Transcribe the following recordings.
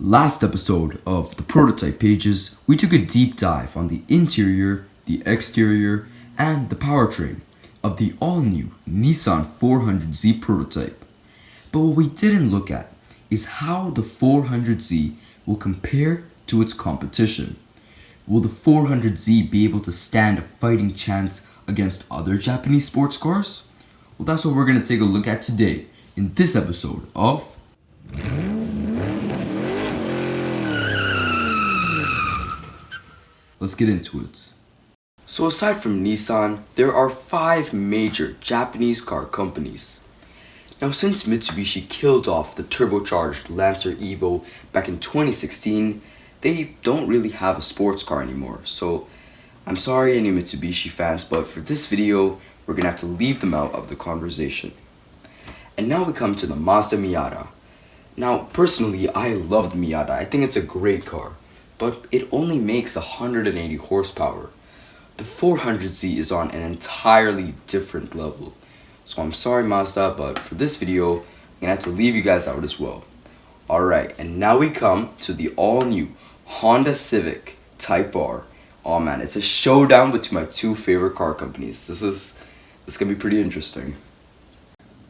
Last episode of the prototype pages, we took a deep dive on the interior, the exterior, and the powertrain of the all-new Nissan 400Z prototype. But what we didn't look at is how the 400Z will compare to its competition. Will the 400Z be able to stand a fighting chance against other Japanese sports cars? Well, that's what we're going to take a look at today in this episode of Let's get into it. So aside from Nissan, there are 5 major Japanese car companies. Now since Mitsubishi killed off the turbocharged Lancer Evo back in 2016, they don't really have a sports car anymore. So I'm sorry any Mitsubishi fans, but for this video, we're gonna have to leave them out of the conversation. And now we come to the Mazda Miata. Now personally, I love the Miata. I think it's a great car, but it only makes 180 horsepower. The 400Z is on an entirely different level. So I'm sorry Mazda, but for this video, I'm gonna have to leave you guys out as well. Alright, and now we come to the all-new Honda Civic Type R. Oh man, it's a showdown between my 2 favorite car companies. This is gonna be pretty interesting.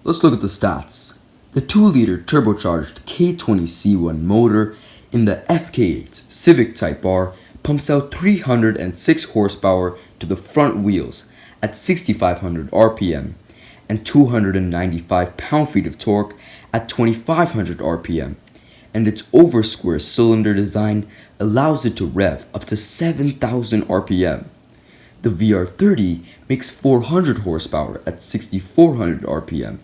Let's look at the stats. The 2-liter turbocharged K20C1 motor in the FK8 Civic Type R pumps out 306 horsepower to the front wheels at 6,500 RPM and 295 pound-feet of torque at 2,500 RPM, and its over-square cylinder design allows it to rev up to 7,000 RPM. The VR30 makes 400 horsepower at 6,400 RPM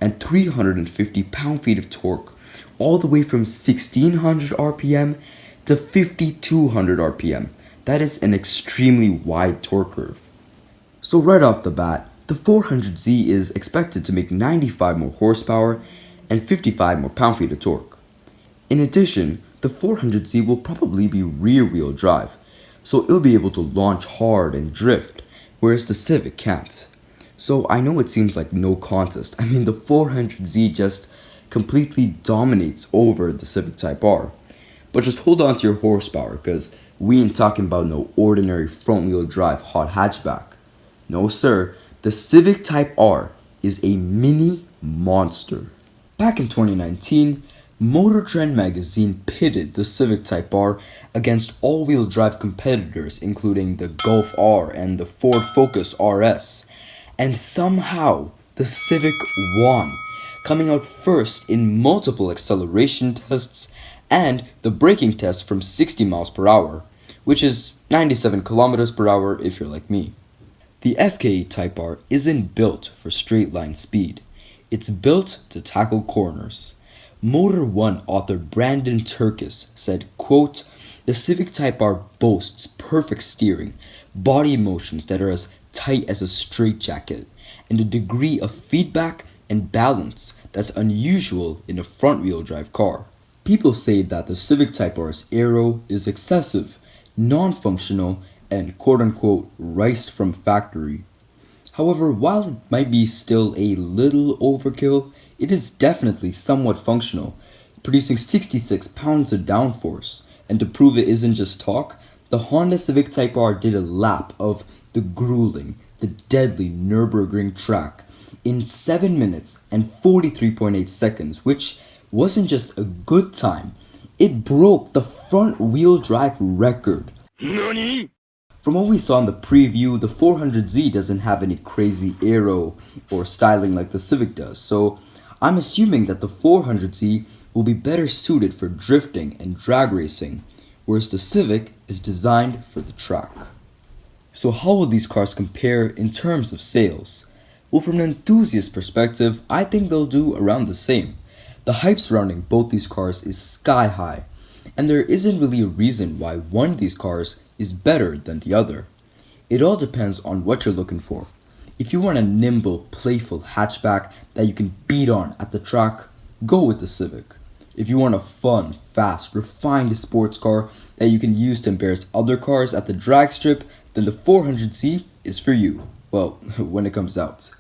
and 350 pound-feet of torque all the way from 1,600 RPM to 5,200 RPM. That is an extremely wide torque curve. So right off the bat, the 400Z is expected to make 95 more horsepower and 55 more pound-feet of torque. In addition, the 400Z will probably be rear-wheel drive, so it'll be able to launch hard and drift, whereas the Civic can't. So I know it seems like no contest. I mean, the 400Z just completely dominates over the Civic Type R. But just hold on to your horsepower, because we ain't talking about no ordinary front-wheel drive hot hatchback. No sir, the Civic Type R is a mini monster. Back in 2019, Motor Trend magazine pitted the Civic Type R against all-wheel drive competitors including the Golf R and the Ford Focus RS. And somehow, the Civic won, coming out first in multiple acceleration tests and the braking test from 60 miles per hour, which is 97 kilometers per hour if you're like me. The FK Type R isn't built for straight line speed. It's built to tackle corners. Motor One author Brandon Turkis said, quote, "The Civic Type R boasts perfect steering, body motions that are as tight as a straitjacket, and a degree of feedback and balance that's unusual in a front-wheel drive car." People say that the Civic Type R's aero is excessive, non-functional, and quote-unquote riced from factory. However, while it might be still a little overkill, it is definitely somewhat functional, producing 66 pounds of downforce. And to prove it isn't just talk, the Honda Civic Type R did a lap of the grueling, the deadly Nürburgring track in 7 minutes and 43.8 seconds, which wasn't just a good time, it broke the front-wheel drive record. NANI? From what we saw in the preview, the 400Z doesn't have any crazy aero or styling like the Civic does, so I'm assuming that the 400Z will be better suited for drifting and drag racing, whereas the Civic is designed for the track. So how will these cars compare in terms of sales? Well, from an enthusiast perspective, I think they'll do around the same. The hype surrounding both these cars is sky high, and there isn't really a reason why one of these cars is better than the other. It all depends on what you're looking for. If you want a nimble, playful hatchback that you can beat on at the track, go with the Civic. If you want a fun, fast, refined sports car that you can use to embarrass other cars at the drag strip, then the 400Z is for you. Well, when it comes out.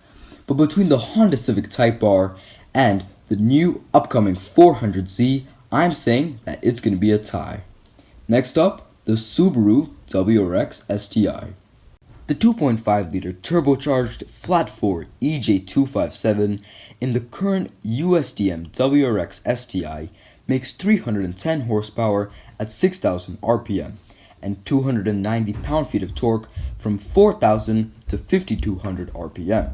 But between the Honda Civic Type R and the new upcoming 400Z, I'm saying that it's going to be a tie. Next up, the Subaru WRX STI. The 2.5-liter turbocharged flat-4 EJ257 in the current USDM WRX STI makes 310 horsepower at 6,000 RPM and 290 pound-feet of torque from 4,000 to 5,200 RPM.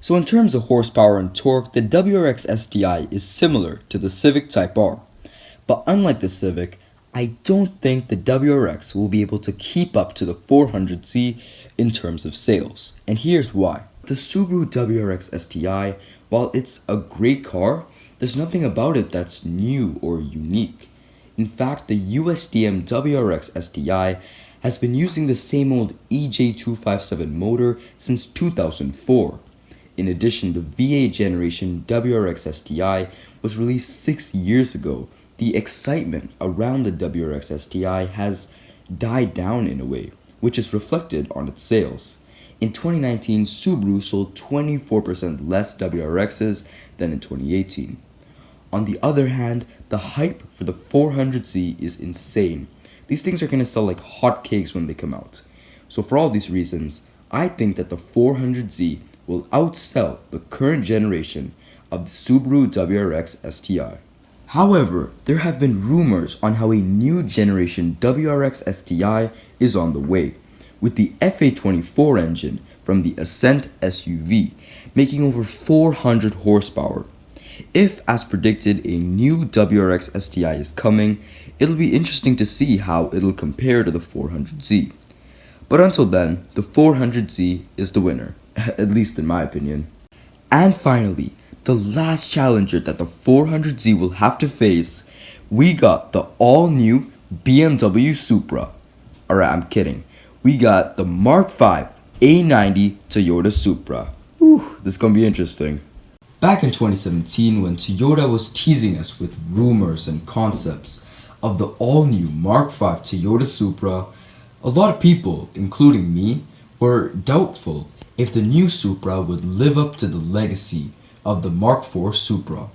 So in terms of horsepower and torque, the WRX STI is similar to the Civic Type R. But unlike the Civic, I don't think the WRX will be able to keep up to the 400Z in terms of sales. And here's why. The Subaru WRX STI, while it's a great car, there's nothing about it that's new or unique. In fact, the USDM WRX STI has been using the same old EJ257 motor since 2004. In addition, the VA generation WRX STI was released 6 years ago. The excitement around the WRX STI has died down in a way, which is reflected on its sales. In 2019, Subaru sold 24% less WRXs than in 2018. On the other hand, the hype for the 400Z is insane. These things are going to sell like hotcakes when they come out. So for all these reasons, I think that the 400Z will outsell the current generation of the Subaru WRX STI. However, there have been rumors on how a new generation WRX STI is on the way, with the FA24 engine from the Ascent SUV making over 400 horsepower. If, as predicted, a new WRX STI is coming, it'll be interesting to see how it'll compare to the 400Z. But until then, the 400Z is the winner, at least in my opinion. And finally, the last challenger that the 400Z will have to face, we got the all-new BMW Supra. Alright, I'm kidding. We got the Mark V A90 Toyota Supra. Whew, this is gonna be interesting. Back in 2017, when Toyota was teasing us with rumors and concepts of the all-new Mark V Toyota Supra, a lot of people, including me, were doubtful if the new Supra would live up to the legacy of the Mark IV Supra.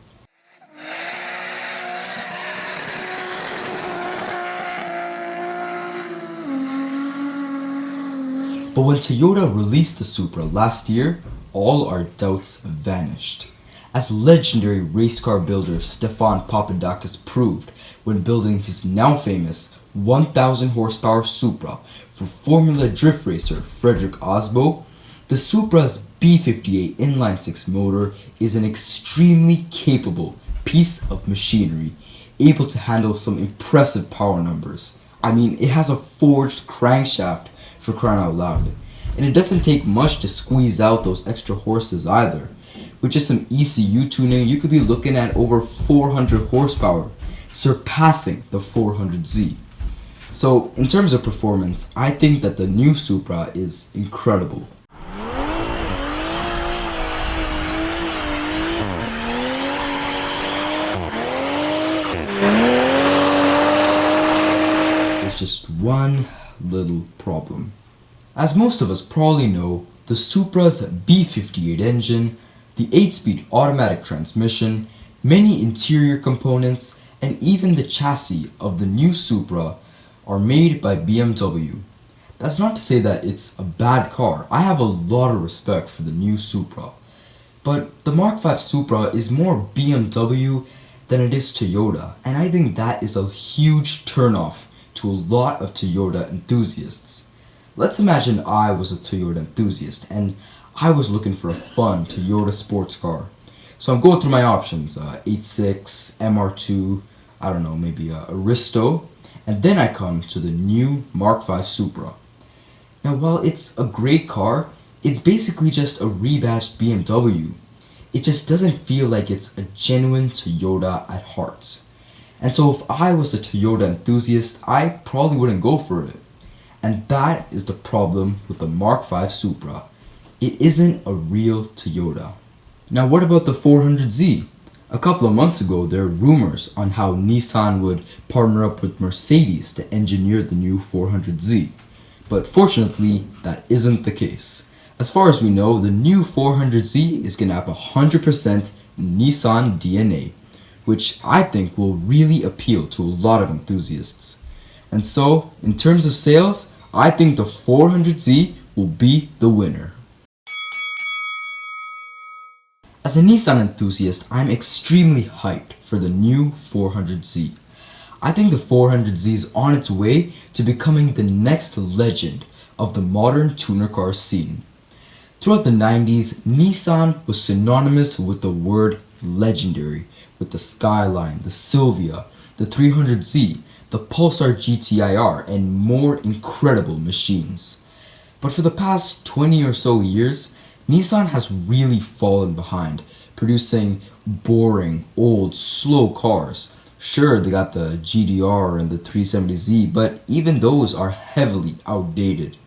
But when Toyota released the Supra last year, all our doubts vanished. As legendary race car builder Stefan Papadakis proved when building his now famous 1,000 horsepower Supra for Formula Drift racer Frederick Osbo, the Supra's B58 inline-6 motor is an extremely capable piece of machinery, able to handle some impressive power numbers. I mean, it has a forged crankshaft, for crying out loud. And it doesn't take much to squeeze out those extra horses either. With just some ECU tuning, you could be looking at over 400 horsepower, surpassing the 400Z. So, in terms of performance, I think that the new Supra is incredible. There's just one little problem. As most of us probably know, the Supra's B58 engine, the 8-speed automatic transmission, many interior components, and even the chassis of the new Supra are made by BMW. That's not to say that it's a bad car. I have a lot of respect for the new Supra. But the Mark V Supra is more BMW than it is Toyota, and I think that is a huge turnoff to a lot of Toyota enthusiasts. Let's imagine I was a Toyota enthusiast and I was looking for a fun Toyota sports car. So I'm going through my options, 86, MR2, I don't know, maybe a Aristo, and then I come to the new Mark V Supra. Now while it's a great car, it's basically just a rebadged BMW. It just doesn't feel like it's a genuine Toyota at heart. And so if I was a Toyota enthusiast, I probably wouldn't go for it. And that is the problem with the Mark V Supra. It isn't a real Toyota. Now what about the 400Z? A couple of months ago, there were rumors on how Nissan would partner up with Mercedes to engineer the new 400Z. But fortunately, that isn't the case. As far as we know, the new 400Z is going to have 100% Nissan DNA. which I think will really appeal to a lot of enthusiasts. And so, in terms of sales, I think the 400Z will be the winner. As a Nissan enthusiast, I'm extremely hyped for the new 400Z. I think the 400Z is on its way to becoming the next legend of the modern tuner car scene. Throughout the 90s, Nissan was synonymous with the word legendary, with the Skyline, the Silvia, the 300Z, the Pulsar GTIR, and more incredible machines. But for the past 20 or so years, Nissan has really fallen behind, producing boring, old, slow cars. Sure, they got the GDR and the 370Z, but even those are heavily outdated.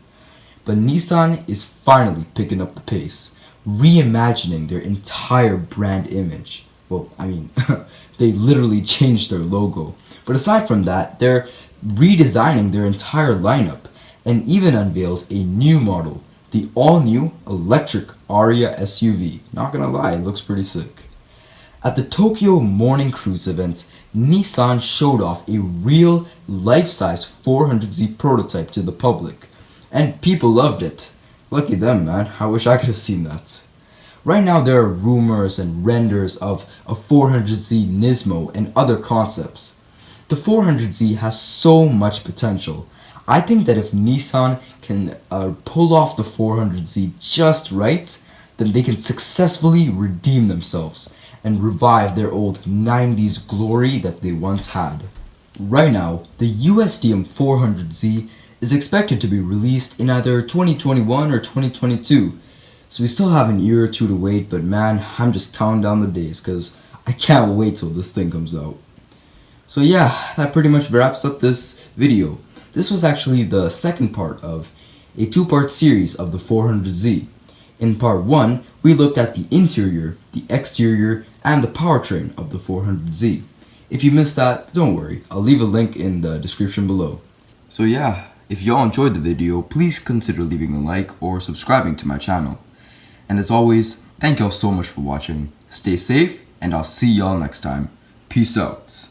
But Nissan is finally picking up the pace, reimagining their entire brand image. Well, I mean, they literally changed their logo. But aside from that, they're redesigning their entire lineup and even unveiled a new model, the all-new electric Aria SUV. Not gonna lie, it looks pretty sick. At the Tokyo Morning Cruise event, Nissan showed off a real life-size 400Z prototype to the public, and people loved it. Lucky them, man. I wish I could have seen that. Right now there are rumors and renders of a 400Z Nismo and other concepts. The 400Z has so much potential. I think that if Nissan can pull off the 400Z just right, then they can successfully redeem themselves and revive their old 90s glory that they once had. Right now, the USDM 400Z is expected to be released in either 2021 or 2022, so we still have an year or two to wait, but man, I'm just counting down the days because I can't wait till this thing comes out. So yeah, that pretty much wraps up this video. This was actually the second part of a two-part series of the 400Z. In part 1, we looked at the interior, the exterior, and the powertrain of the 400Z. If you missed that, don't worry, I'll leave a link in the description below. So yeah, if y'all enjoyed the video, please consider leaving a like or subscribing to my channel. And as always, thank y'all so much for watching. Stay safe, and I'll see y'all next time. Peace out.